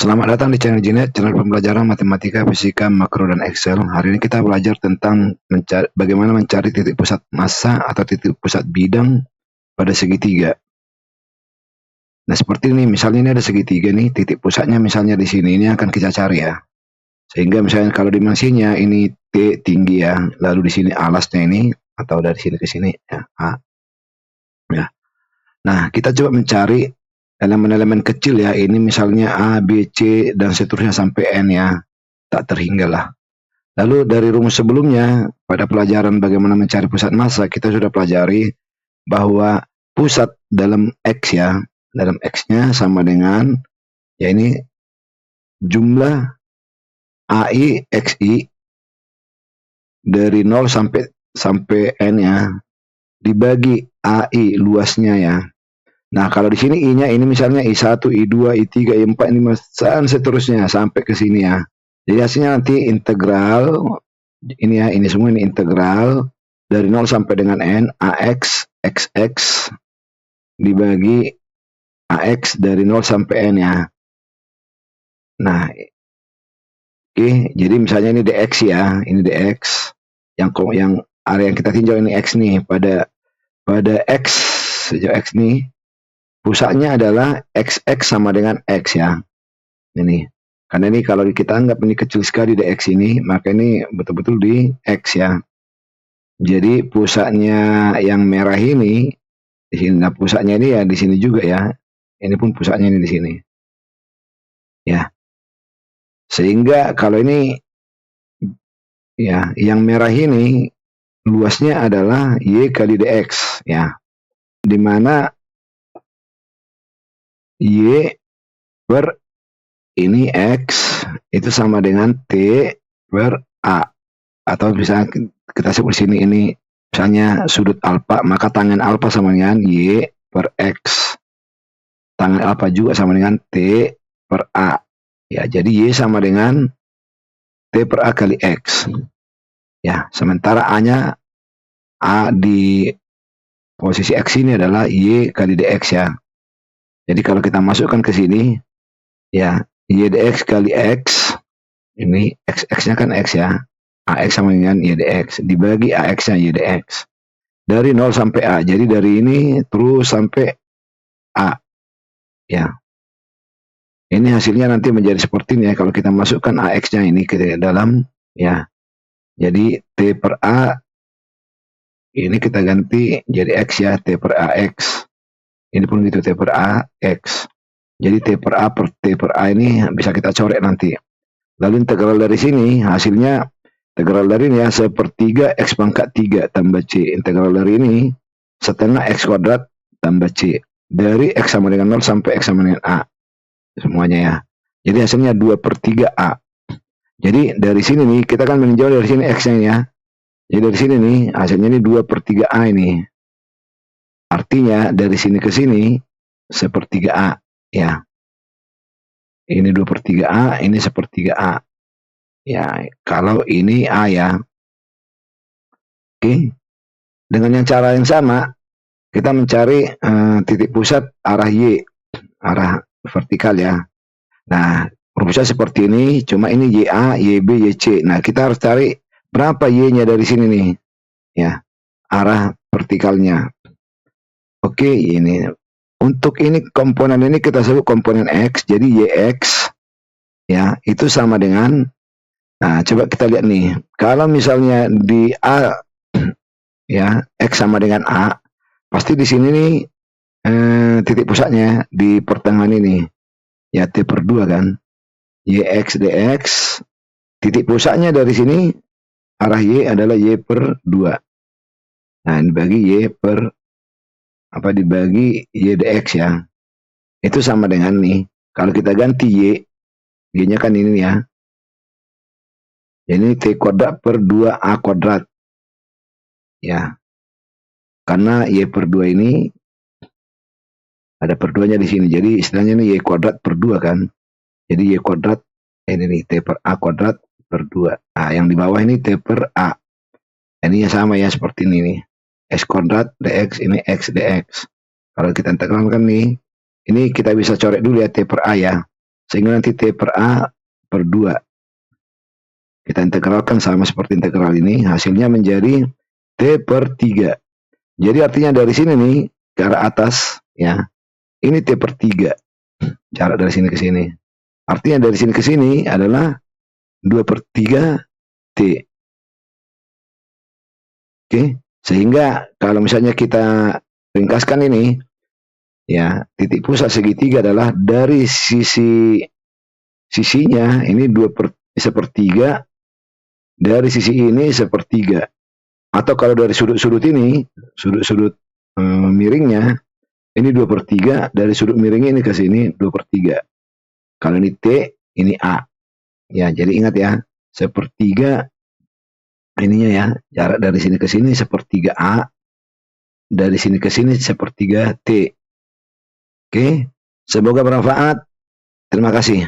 Selamat datang di channel Jinet, channel pembelajaran matematika, fisika, makro, dan Excel. Hari ini kita belajar tentang bagaimana mencari titik pusat massa atau titik pusat bidang pada segitiga. Nah, seperti ini, misalnya ini ada segitiga nih, titik pusatnya misalnya di sini, ini akan kita cari ya. Sehingga misalnya kalau dimensinya ini T tinggi ya, lalu di sini alasnya ini, atau dari sini ke sini, ya, A. Ya. Nah, kita coba mencari elemen-elemen kecil ya, ini misalnya A, B, C, dan seterusnya sampai N ya, tak terhingga lah. Lalu dari rumus sebelumnya, pada pelajaran bagaimana mencari pusat massa, kita sudah pelajari bahwa pusat dalam X ya, dalam X-nya sama dengan, ya ini jumlah AI XI dari 0 sampai N ya, dibagi AI luasnya ya. Nah, kalau di sini I-nya ini misalnya I1, I2, I3, I4, I5, dan seterusnya sampai ke sini ya. Jadi hasilnya nanti integral, ini ya, ini semua ini integral dari 0 sampai dengan N, AX, XX dibagi AX dari 0 sampai N ya. Nah, oke, jadi misalnya ini DX ya, ini DX, yang area yang kita tinjau ini X nih, pada X, sejauh X nih, pusatnya adalah XX sama dengan X ya. Ini. Karena ini kalau kita anggap ini kecil sekali DX ini, maka ini betul-betul di X ya. Jadi pusatnya yang merah ini di sini. Nah, pusatnya ini ya di sini juga ya. Ini pun pusatnya ini di sini. Ya. Sehingga kalau ini ya, yang merah ini luasnya adalah Y kali DX ya. Di mana Y per ini X itu sama dengan T per A, atau bisa kita sebut sini ini misalnya sudut alfa, maka tangen alfa sama dengan Y per X, tangen alfa juga sama dengan T per A ya. Jadi Y sama dengan T per A kali X ya, sementara A nya di posisi X ini adalah Y kali DX ya. Jadi kalau kita masukkan ke sini ya, Y DX kali X, ini XX-nya kan X ya, AX sama dengan Y DX, dibagi AX-nya Y DX. Dari 0 sampai A, jadi dari ini terus sampai A. Ya. Ini hasilnya nanti menjadi seperti ini ya, kalau kita masukkan AX-nya ini ke dalam, ya. Jadi T per A, ini kita ganti jadi X ya, T per AX. Ini pun gitu, T per A, X. Jadi T per A per T per A ini bisa kita coret nanti. Lalu integral dari sini hasilnya, integral dari ini ya, sepertiga X pangkat 3 tambah C. Integral dari ini setengah X kuadrat tambah C. Dari X sama dengan 0 sampai X sama dengan A. Semuanya ya. Jadi hasilnya 2 per 3 A. Jadi dari sini nih, kita kan meninjau dari sini X-nya ya. Jadi dari sini nih, hasilnya ini 2 per 3 A ini. Artinya dari sini ke sini, sepertiga A ya. Ini 2 per 3 A, ini sepertiga A. Ya, kalau ini A ya. Oke. Dengan yang cara yang sama, kita mencari titik pusat arah Y, arah vertikal ya. Nah, rumusnya seperti ini, cuma ini YA, YB, YC. Nah, kita harus cari berapa Y-nya dari sini nih. Ya, arah vertikalnya. Oke, ini. Untuk ini komponen ini kita sebut komponen X, jadi YX ya, itu sama dengan, nah coba kita lihat nih, kalau misalnya di A ya, X sama dengan A, pasti di sini nih titik pusatnya di pertengahan ini ya, T per 2 kan, YX DX, titik pusatnya dari sini arah Y adalah Y per 2. Nah, dibagi Y per dibagi Y DX ya. Itu sama dengan nih, kalau kita ganti Y-nya kan ini ya. Ini T kuadrat per 2A kuadrat. Ya. Karena Y per 2 ini ada per 2-nya di sini. Jadi istilahnya ini Y kuadrat per 2 kan. Jadi Y kuadrat ini nih, T per A kuadrat per 2. Nah, yang di bawah ini T per A. Ini sama ya, seperti ini nih. X kuadrat DX, ini X DX. Kalau kita integralkan nih, ini kita bisa coret dulu ya T per A ya. Sehingga nanti T per A per 2. Kita integralkan sama seperti integral ini, hasilnya menjadi T per 3. Jadi artinya dari sini nih, ke arah atas, ya, ini T per 3. Jarak dari sini ke sini. Artinya dari sini ke sini adalah 2 per 3 T. Oke, sehingga kalau misalnya kita ringkaskan ini, ya, titik pusat segitiga adalah dari sisinya ini 2 per sepertiga, dari sisi ini sepertiga. Atau kalau dari sudut-sudut ini, sudut-sudut miringnya, ini 2 per 3, dari sudut miringnya ini ke sini 2 per 3. Kalau ini T, ini A. Ya, jadi ingat ya, sepertiga ininya ya, jarak dari sini ke sini sepertiga A, dari sini ke sini sepertiga T. Oke, semoga bermanfaat. Terima kasih.